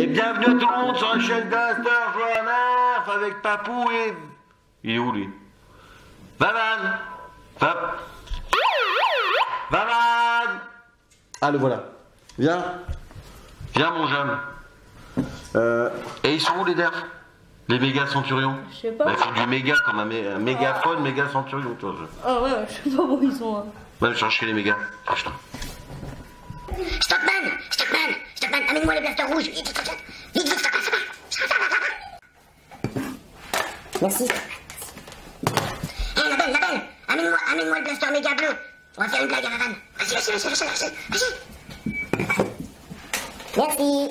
Et bienvenue à tout le monde sur la chaîne Blaster Johanna avec Papou et... Il est où lui? Vavan. Vavan. Ah le voilà. Viens. Viens mon jeune. Et ils sont où les nerfs? Les méga centurions? Je sais pas. Bah, il faut du méga comme un mégaphone, méga centurion toi. Ah ouais, je sais pas où ils sont. Hein. Va me chercher les mégas. Cherche-toi. Stockman, amène-moi les blasters rouges, vite, Stockman. Merci. Hé, la belle, amène-moi le blaster méga bleu. On va faire une blague à Vavan. Vas-y. Merci.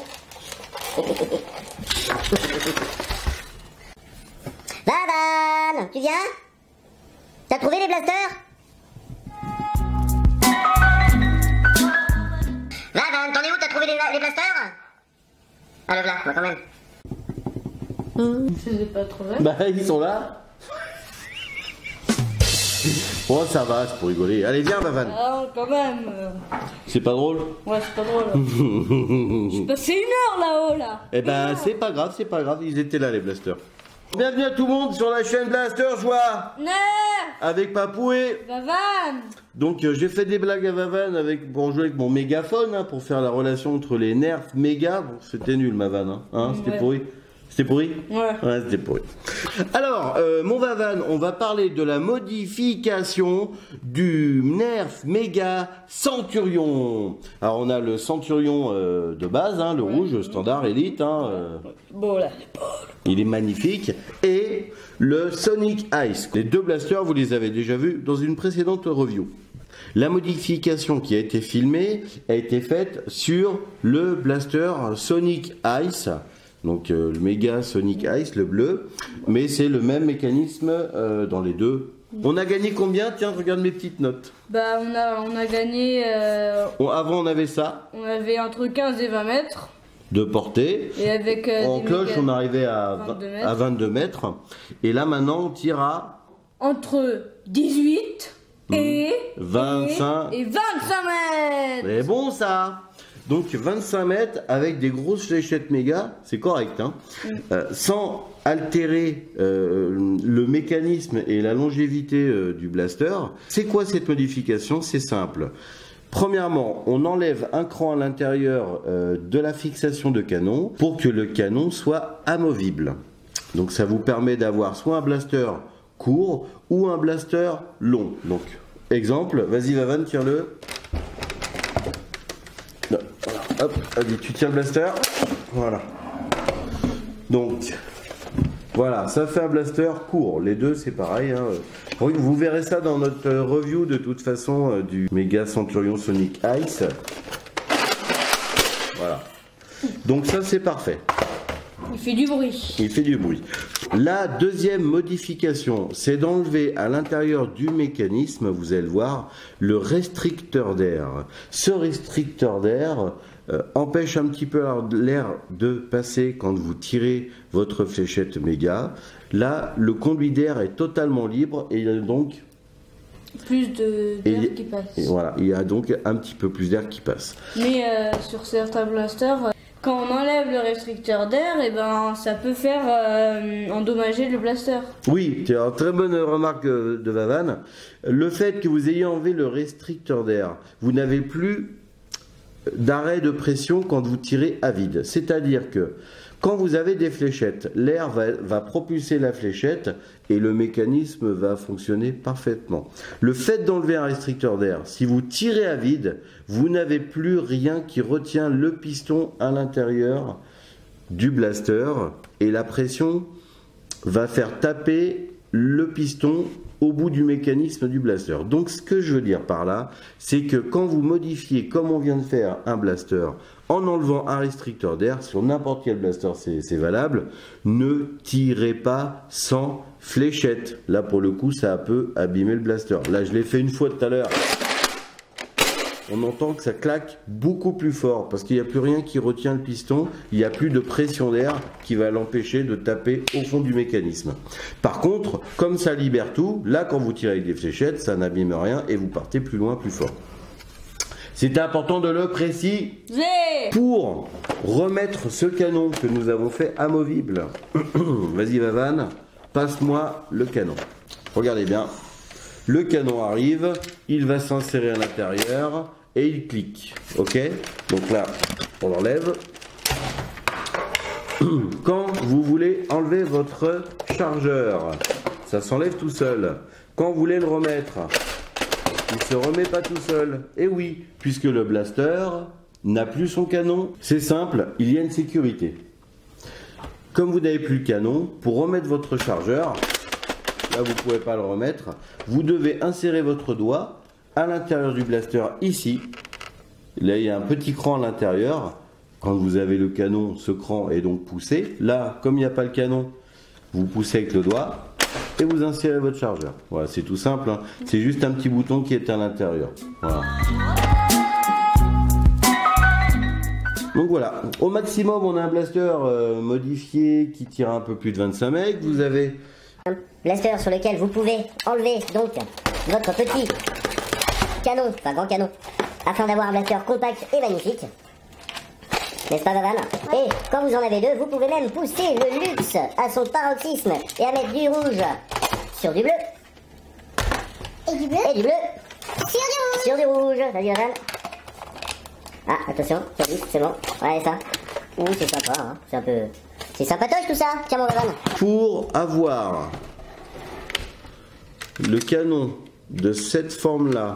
Vavan, tu viens? T'as trouvé les blasters? Vavan, t'en es où? T'as trouvé les blasters? Ah, le voilà, moi quand même. Je les ai pas trouvés. Bah ils sont là. Oh ça va, c'est pour rigoler. Allez viens Vavan. Ah quand même. C'est pas drôle? Ouais c'est pas drôle. J'ai passé 1 heure là-haut là. Eh ben c'est pas grave, ils étaient là les blasters. Bienvenue à tout le monde sur la chaîne Blaster Joie avec Papou et Vavan. Donc j'ai fait des blagues à Vavan pour jouer avec mon mégaphone, pour faire la relation entre les nerfs méga. Bon, c'était nul ma vanne, c'était Ouais. pourri. C'était pourri? Ouais, c'était pourri. Alors, mon Vavan, on va parler de la modification du nerf méga Centurion. Alors, on a le Centurion de base, le rouge, standard, élite. Bon là. Il est magnifique. Et le Sonic Ice. Les deux blasters, vous les avez déjà vus dans une précédente review. La modification qui a été filmée a été faite sur le blaster Sonic Ice. Donc le méga Sonic Ice, le bleu, mais c'est le même mécanisme dans les deux. On a gagné combien? Tiens, regarde mes petites notes. Bah on a gagné. Avant on avait ça. On avait entre 15 et 20 mètres. De portée. Et avec en des cloche, on arrivait à 22 mètres. Et là maintenant on tire à entre 18 et 25 et 25 mètres. C'est bon ça. Donc 25 mètres avec des grosses fléchettes méga, c'est correct, sans altérer le mécanisme et la longévité du blaster. C'est quoi cette modification? C'est simple. Premièrement, on enlève un cran à l'intérieur de la fixation de canon pour que le canon soit amovible. Donc ça vous permet d'avoir soit un blaster court ou un blaster long. Donc exemple, vas-y Vavan, tire-le. Hop, allez, tu tiens le blaster. Voilà. Donc, voilà, ça fait un blaster court. Les deux, c'est pareil. Vous verrez ça dans notre review de toute façon du méga Centurion Sonic Ice. Voilà. Donc ça, c'est parfait. Il fait du bruit. Il fait du bruit. La deuxième modification, c'est d'enlever à l'intérieur du mécanisme, vous allez le voir, le restricteur d'air. Ce restricteur d'air empêche un petit peu l'air de passer quand vous tirez votre fléchette méga. Là, le conduit d'air est totalement libre et il y a donc plus d'air qui passe. Et voilà, il y a donc un petit peu plus d'air qui passe. Mais sur certains blasters, quand on enlève le restricteur d'air, et ben ça peut faire endommager le blaster. Oui, c'est une très bonne remarque de Vavan. Le fait que vous ayez enlevé le restricteur d'air, vous n'avez plus d'arrêt de pression quand vous tirez à vide. C'est-à-dire que quand vous avez des fléchettes, l'air va propulser la fléchette et le mécanisme va fonctionner parfaitement. Le fait d'enlever un restricteur d'air, si vous tirez à vide, vous n'avez plus rien qui retient le piston à l'intérieur du blaster et la pression va faire taper le piston au bout du mécanisme du blaster. Donc ce que je veux dire par là, c'est que quand vous modifiez, comme on vient de faire, un blaster en enlevant un restricteur d'air, sur n'importe quel blaster c'est valable, ne tirez pas sans fléchette. Là pour le coup ça peut abîmer le blaster. Là je l'ai fait une fois tout à l'heure. On entend que ça claque beaucoup plus fort parce qu'il n'y a plus rien qui retient le piston, il n'y a plus de pression d'air qui va l'empêcher de taper au fond du mécanisme. Par contre, comme ça libère tout, là quand vous tirez avec des fléchettes, ça n'abîme rien et vous partez plus loin, plus fort. C'est important de le préciser. Pour remettre ce canon que nous avons fait amovible, vas-y Vavan, passe-moi le canon. Regardez bien, le canon arrive, il va s'insérer à l'intérieur et il clique. Ok? Donc là, on l'enlève. Quand vous voulez enlever votre chargeur, ça s'enlève tout seul. Quand vous voulez le remettre, il ne se remet pas tout seul. Et oui, puisque le blaster n'a plus son canon. C'est simple, il y a une sécurité. Comme vous n'avez plus le canon, pour remettre votre chargeur, là vous ne pouvez pas le remettre, vous devez insérer votre doigt à l'intérieur du blaster ici. Là il y a un petit cran à l'intérieur. Quand vous avez le canon, ce cran est donc poussé. Là, comme il n'y a pas le canon, vous poussez avec le doigt et vous insérez votre chargeur. Voilà, c'est tout simple, hein. C'est juste un petit bouton qui est à l'intérieur. Voilà. Donc voilà, au maximum on a un blaster modifié qui tire un peu plus de 25 mecs. Vous avez un blaster sur lequel vous pouvez enlever donc votre petit canon, enfin grand canon, afin d'avoir un blaster compact et magnifique. N'est-ce pas Vavan? Et quand vous en avez deux, vous pouvez même pousser le luxe à son paroxysme et à mettre du rouge sur du bleu. Et du bleu? Et du bleu sur du rouge. Sur du rouge, vas-y Vavan. Ah, attention, ça glisse, c'est bon. Ouais, ça. Ouh, c'est sympa, hein. C'est un peu... C'est sympatoche tout ça. Tiens mon Vavan. Pour avoir le canon de cette forme-là,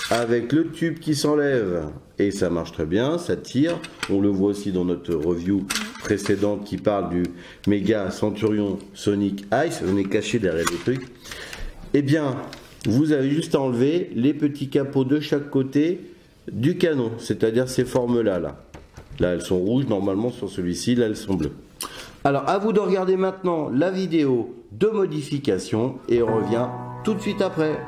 avec le tube qui s'enlève, et ça marche très bien, ça tire. On le voit aussi dans notre review précédente qui parle du Mega Centurion Sonic Ice. On est caché derrière le truc. Eh bien, vous avez juste à enlever les petits capots de chaque côté du canon, c'est-à-dire ces formes-là. Là, elles sont rouges normalement sur celui-ci, là elles sont bleues. Alors, à vous de regarder maintenant la vidéo de modification et on revient tout de suite après.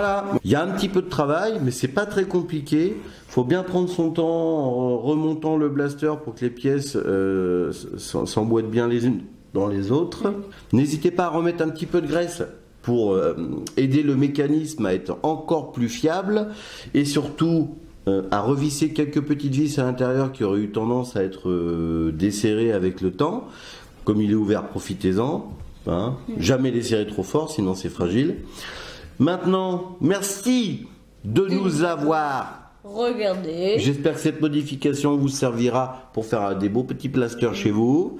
Voilà, il y a un petit peu de travail, mais c'est pas très compliqué. Faut bien prendre son temps en remontant le blaster pour que les pièces s'emboîtent bien les unes dans les autres. N'hésitez pas à remettre un petit peu de graisse pour aider le mécanisme à être encore plus fiable et surtout à revisser quelques petites vis à l'intérieur qui auraient eu tendance à être desserrées avec le temps. Comme il est ouvert, profitez-en. Hein. Jamais les serrer trop fort, sinon c'est fragile. Maintenant, merci de nous avoir regardez. J'espère que cette modification vous servira pour faire des beaux petits plasters chez vous.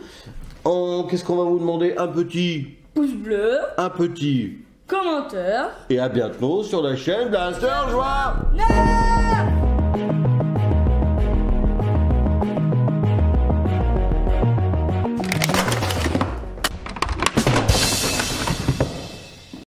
Qu'est-ce qu'on va vous demander? Un petit pouce bleu, un petit commentaire. Et à bientôt sur la chaîne Blaster Joie.